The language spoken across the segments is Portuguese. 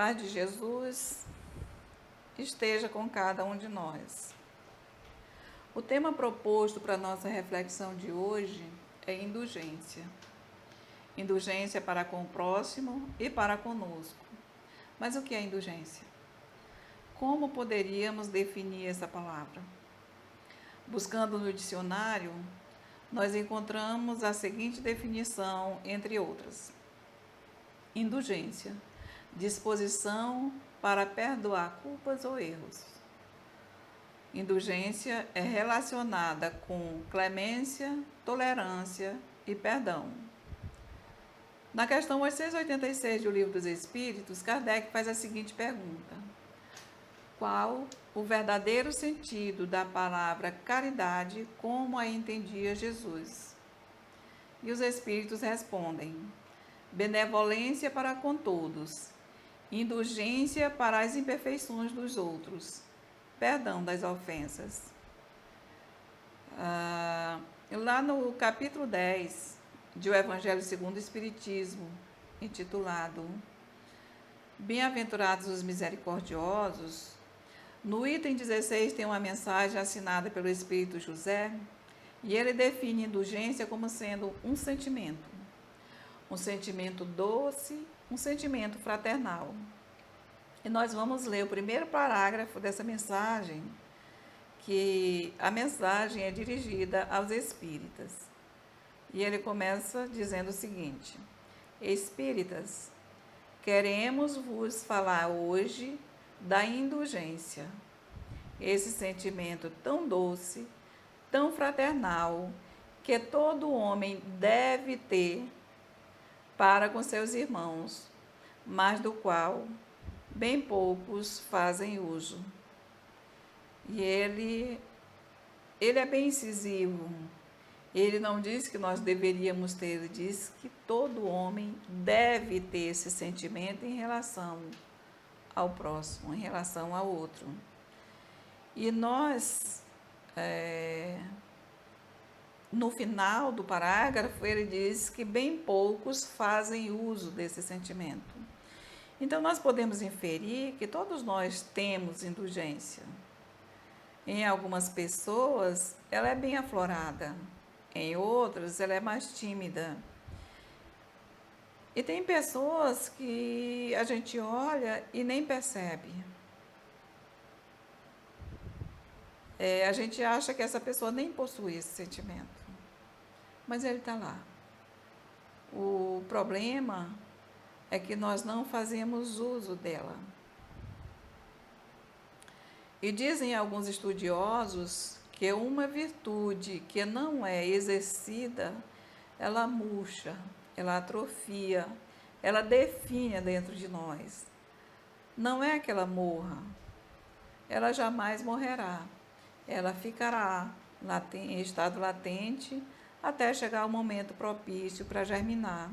paz de Jesus esteja com cada um de nós. O tema proposto para a nossa reflexão de hoje é indulgência. Indulgência para com o próximo e para conosco. Mas o que é indulgência? Como poderíamos definir essa palavra? Buscando no dicionário, nós encontramos a seguinte definição, entre outras. Indulgência, disposição para perdoar culpas ou erros. Indulgência é relacionada com clemência, tolerância e perdão. Na questão 886 do Livro dos Espíritos, Kardec faz a seguinte pergunta: qual o verdadeiro sentido da palavra caridade como a entendia Jesus? E os Espíritos respondem: benevolência para com todos, indulgência para as imperfeições dos outros, perdão das ofensas. Lá no capítulo 10 de O Evangelho segundo o Espiritismo, intitulado Bem-aventurados os misericordiosos, no item 16 tem uma mensagem assinada pelo Espírito José, e ele define indulgência como sendo um sentimento doce, um sentimento fraternal. E nós vamos ler o primeiro parágrafo dessa mensagem, que a mensagem é dirigida aos espíritas. E ele começa dizendo o seguinte: Espíritas, queremos vos falar hoje da indulgência, esse sentimento tão doce, tão fraternal, que todo homem deve ter para com seus irmãos, mas do qual bem poucos fazem uso. E ele é bem incisivo. Ele não diz que nós deveríamos ter, ele diz que todo homem deve ter esse sentimento em relação ao próximo, em relação ao outro. E nós, no final do parágrafo, ele diz que bem poucos fazem uso desse sentimento. Então, nós podemos inferir que todos nós temos indulgência. Em algumas pessoas, ela é bem aflorada. Em outras, ela é mais tímida. E tem pessoas que a gente olha e nem percebe. A gente acha que essa pessoa nem possui esse sentimento. Mas ele está lá. O problema é que nós não fazemos uso dela. E dizem alguns estudiosos que uma virtude que não é exercida, ela murcha, ela atrofia, ela definha dentro de nós. Não é que ela morra, ela jamais morrerá. Ela ficará em estado latente até chegar o momento propício para germinar.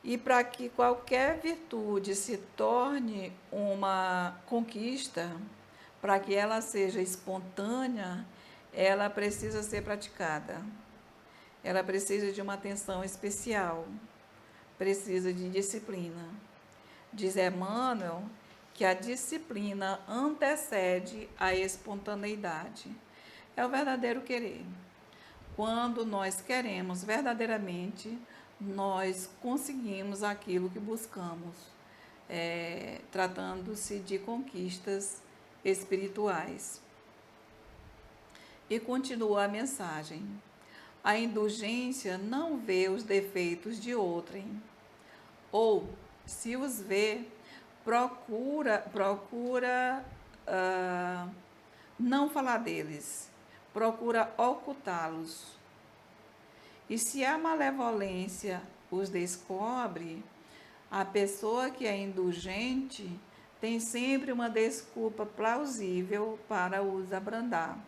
E para que qualquer virtude se torne uma conquista, para que ela seja espontânea, ela precisa ser praticada. Ela precisa de uma atenção especial, precisa de disciplina. Diz Emmanuel que a disciplina antecede a espontaneidade. É o verdadeiro querer. Quando nós queremos verdadeiramente, nós conseguimos aquilo que buscamos, tratando-se de conquistas espirituais. E continua a mensagem: a indulgência não vê os defeitos de outrem, ou, se os vê, procura não falar deles, procura ocultá-los. E se a malevolência os descobre, a pessoa que é indulgente tem sempre uma desculpa plausível para os abrandar.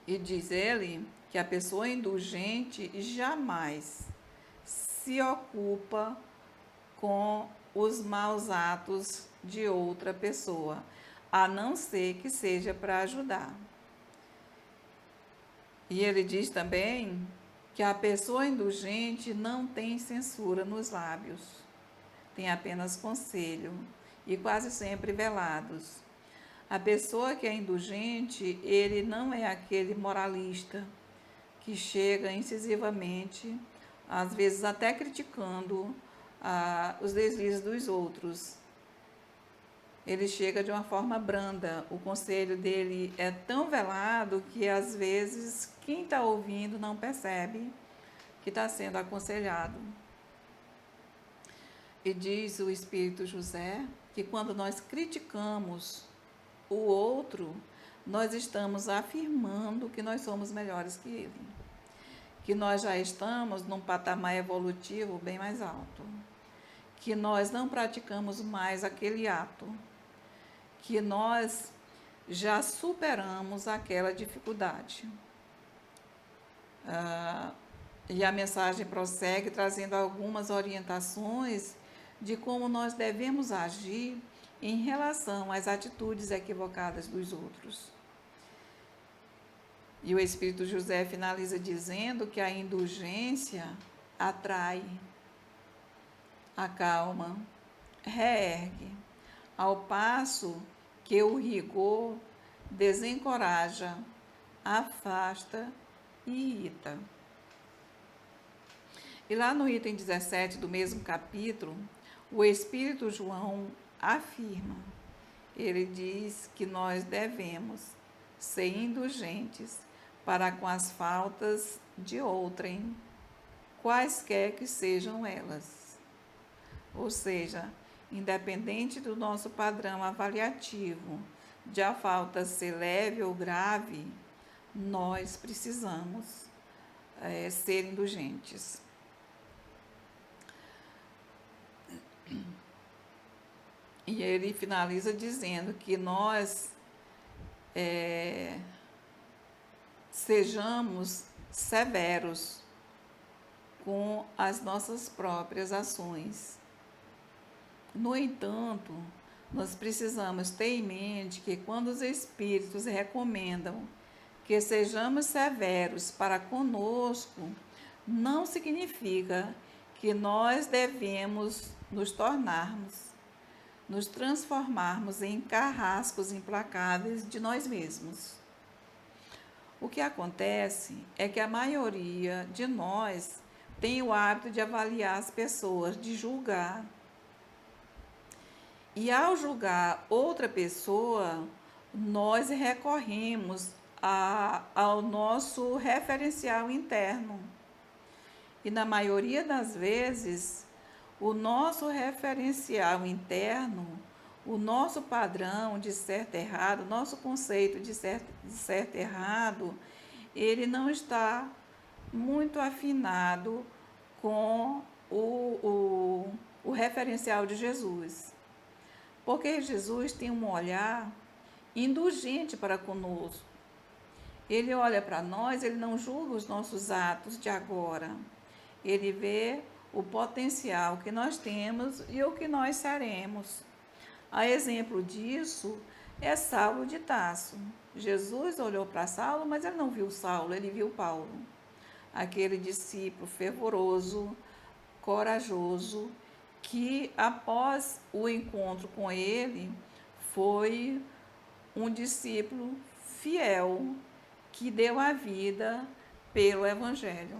E diz ele que a pessoa indulgente jamais se ocupa com os maus atos de outra pessoa, a não ser que seja para ajudar. E ele diz também que a pessoa indulgente não tem censura nos lábios. tem apenas conselho e quase sempre velados. A pessoa que é indulgente, ele não é aquele moralista que chega incisivamente, às vezes até criticando os deslizes dos outros. Ele chega de uma forma branda. O conselho dele é tão velado que às vezes quem está ouvindo não percebe que está sendo aconselhado. E diz o Espírito José que quando nós criticamos o outro, nós estamos afirmando que nós somos melhores que ele, que nós já estamos num patamar evolutivo bem mais alto, que nós não praticamos mais aquele ato, que nós já superamos aquela dificuldade. E a mensagem prossegue trazendo algumas orientações de como nós devemos agir em relação às atitudes equivocadas dos outros. E o Espírito José finaliza dizendo que a indulgência atrai, acalma, reergue, ao passo que o rigor desencoraja, afasta e irrita. E lá no item 17 do mesmo capítulo, o Espírito João afirma, ele diz que nós devemos ser indulgentes para com as faltas de outrem, quaisquer que sejam elas. Ou seja, independente do nosso padrão avaliativo, de a falta ser leve ou grave, nós precisamos ser indulgentes. E ele finaliza dizendo que nós sejamos severos com as nossas próprias ações. No entanto, nós precisamos ter em mente que quando os Espíritos recomendam que sejamos severos para conosco, não significa que nós devemos nos transformarmos em carrascos implacáveis de nós mesmos. O que acontece é que a maioria de nós tem o hábito de avaliar as pessoas, de julgar. E ao julgar outra pessoa, nós recorremos ao nosso referencial interno. E na maioria das vezes, o nosso referencial interno, o nosso padrão de certo e errado, o nosso conceito de certo e errado, ele não está muito afinado com o referencial de Jesus. Porque Jesus tem um olhar indulgente para conosco. Ele olha para nós, ele não julga os nossos atos de agora. Ele vê o potencial que nós temos e o que nós seremos. A exemplo disso é Saulo de Tarso. Jesus olhou para Saulo, mas ele não viu Saulo, ele viu Paulo. Aquele discípulo fervoroso, corajoso, que após o encontro com ele, foi um discípulo fiel, que deu a vida pelo Evangelho.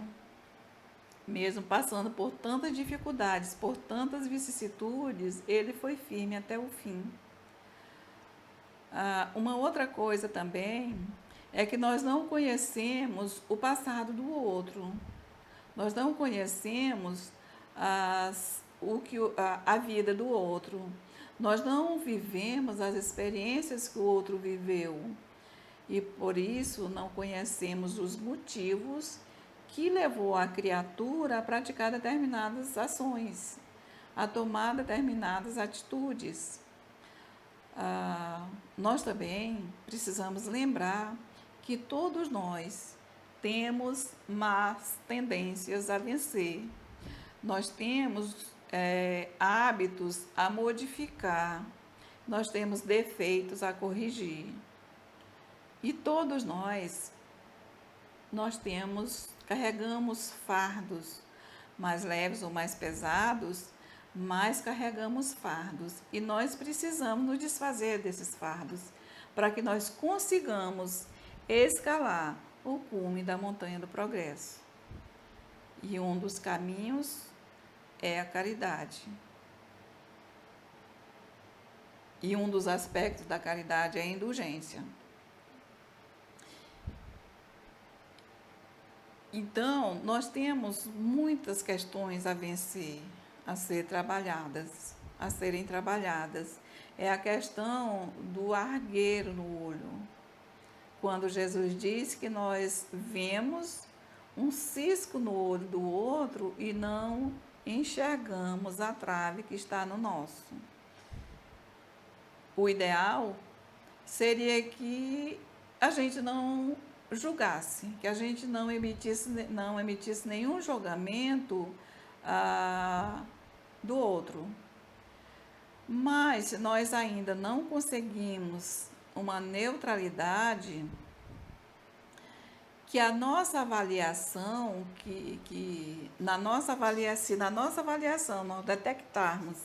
Mesmo passando por tantas dificuldades, por tantas vicissitudes, ele foi firme até o fim. Uma outra coisa também é que nós não conhecemos o passado do outro. Nós não conhecemos a vida do outro. Nós não vivemos as experiências que o outro viveu. E por isso não conhecemos os motivos que levou a criatura a praticar determinadas ações, a tomar determinadas atitudes. Nós também precisamos lembrar que todos nós temos más tendências a vencer. Nós temos hábitos a modificar, nós temos defeitos a corrigir. E todos nós carregamos fardos mais leves ou mais pesados, mas carregamos fardos e nós precisamos nos desfazer desses fardos para que nós consigamos escalar o cume da montanha do progresso. E um dos caminhos é a caridade. E um dos aspectos da caridade é a indulgência. Então, nós temos muitas questões a vencer, a serem trabalhadas. É a questão do argueiro no olho. Quando Jesus diz que nós vemos um cisco no olho do outro e não enxergamos a trave que está no nosso. O ideal seria que a gente não julgasse, que a gente não emitisse nenhum julgamento do outro. Mas se nós ainda não conseguimos uma neutralidade, que a nossa avaliação, na nossa avaliação nós detectarmos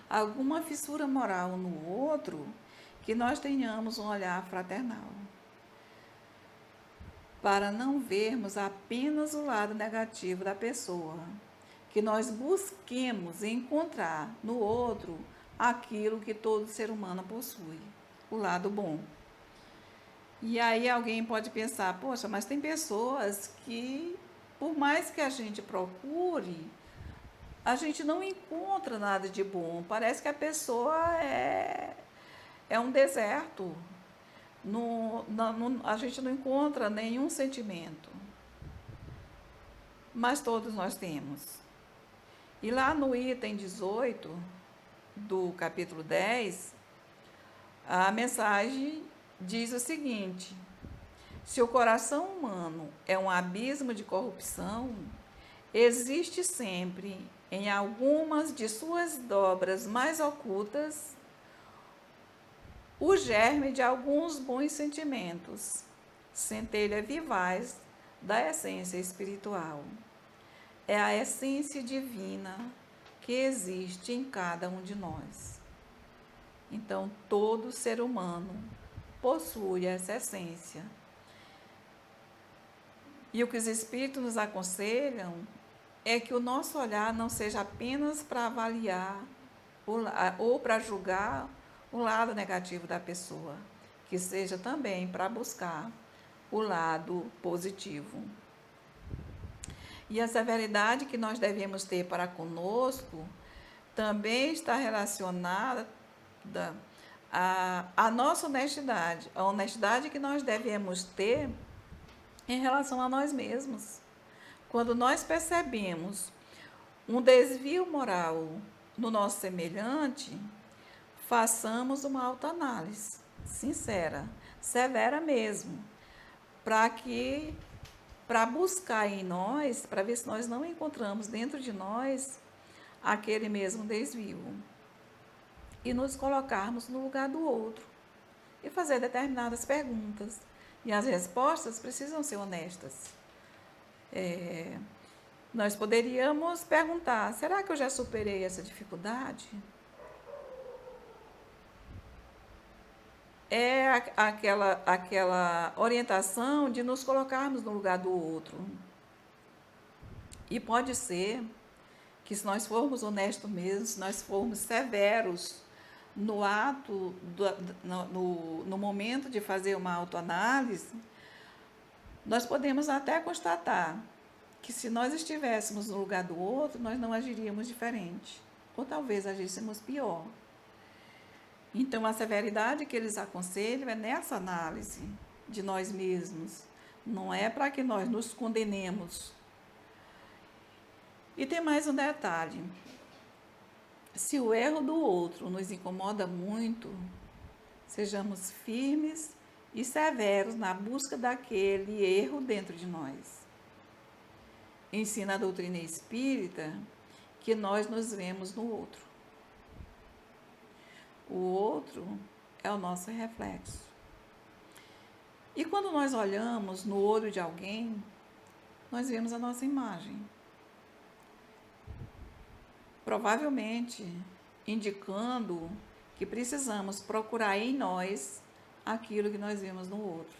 alguma fissura moral no outro, que nós tenhamos um olhar fraternal, para não vermos apenas o lado negativo da pessoa, que nós busquemos encontrar no outro aquilo que todo ser humano possui, o lado bom. E aí alguém pode pensar, poxa, mas tem pessoas que, por mais que a gente procure, a gente não encontra nada de bom. Parece que a pessoa é um deserto. A gente não encontra nenhum sentimento. Mas todos nós temos. E lá no item 18 do capítulo 10, a mensagem diz o seguinte: se o coração humano é um abismo de corrupção, existe sempre, em algumas de suas dobras mais ocultas, o germe de alguns bons sentimentos, centelha vivaz da essência espiritual. É a essência divina que existe em cada um de nós. Então, todo ser humano possui essa essência. E o que os espíritos nos aconselham é que o nosso olhar não seja apenas para avaliar ou para julgar o lado negativo da pessoa, que seja também para buscar o lado positivo. E a severidade que nós devemos ter para conosco também está relacionada à nossa honestidade, a honestidade que nós devemos ter em relação a nós mesmos. Quando nós percebemos um desvio moral no nosso semelhante, façamos uma autoanálise sincera, severa mesmo, para buscar em nós, para ver se nós não encontramos dentro de nós aquele mesmo desvio e nos colocarmos no lugar do outro e fazer determinadas perguntas. E as respostas precisam ser honestas. Nós poderíamos perguntar: será que eu já superei essa dificuldade? É aquela orientação de nos colocarmos no lugar do outro. E pode ser que, se nós formos honestos mesmo, se nós formos severos no ato, no momento de fazer uma autoanálise, nós podemos até constatar que, se nós estivéssemos no lugar do outro, nós não agiríamos diferente, ou talvez agíssemos pior. Então, a severidade que eles aconselham é nessa análise de nós mesmos, não é para que nós nos condenemos. E tem mais um detalhe: se o erro do outro nos incomoda muito, sejamos firmes e severos na busca daquele erro dentro de nós. Ensina a doutrina espírita que nós nos vemos no outro. O outro é o nosso reflexo. E quando nós olhamos no olho de alguém, nós vemos a nossa imagem. provavelmente indicando que precisamos procurar em nós aquilo que nós vemos no outro,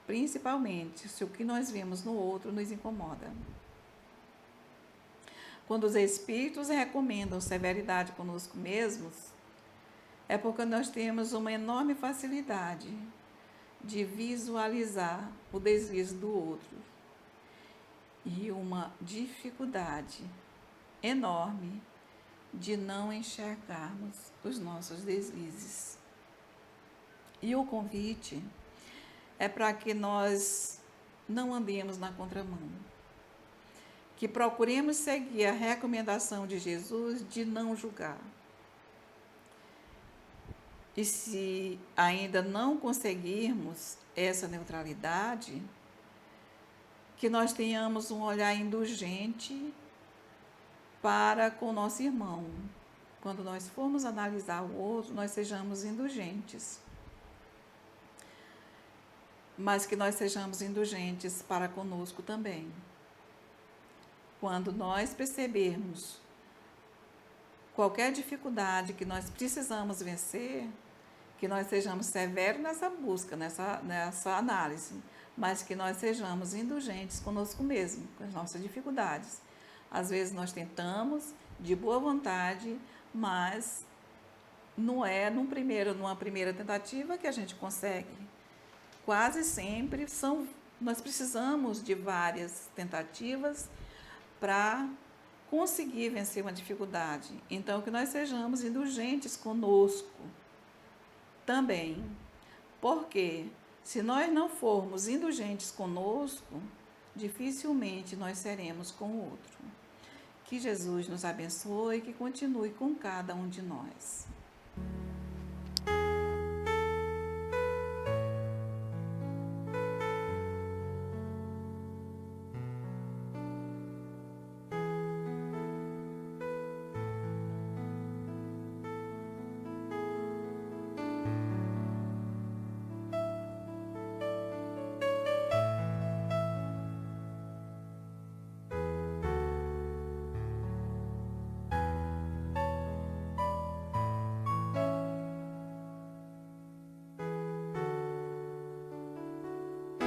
principalmente se o que nós vemos no outro nos incomoda. Quando os espíritos recomendam severidade conosco mesmos, é porque nós temos uma enorme facilidade de visualizar o deslize do outro e uma dificuldade enorme de não enxergarmos os nossos deslizes. E o convite é para que nós não andemos na contramão, que procuremos seguir a recomendação de Jesus de não julgar. E se ainda não conseguirmos essa neutralidade, que nós tenhamos um olhar indulgente para com o nosso irmão. Quando nós formos analisar o outro, nós sejamos indulgentes. Mas que nós sejamos indulgentes para conosco também. Quando nós percebermos qualquer dificuldade que nós precisamos vencer, que nós sejamos severos nessa busca, nessa análise, mas que nós sejamos indulgentes conosco mesmo, com as nossas dificuldades. Às vezes nós tentamos de boa vontade, mas não é numa primeira tentativa que a gente consegue. Quase sempre nós precisamos de várias tentativas para conseguir vencer uma dificuldade. Então, que nós sejamos indulgentes conosco também. Porque se nós não formos indulgentes conosco, dificilmente nós seremos com o outro. Que Jesus nos abençoe e que continue com cada um de nós.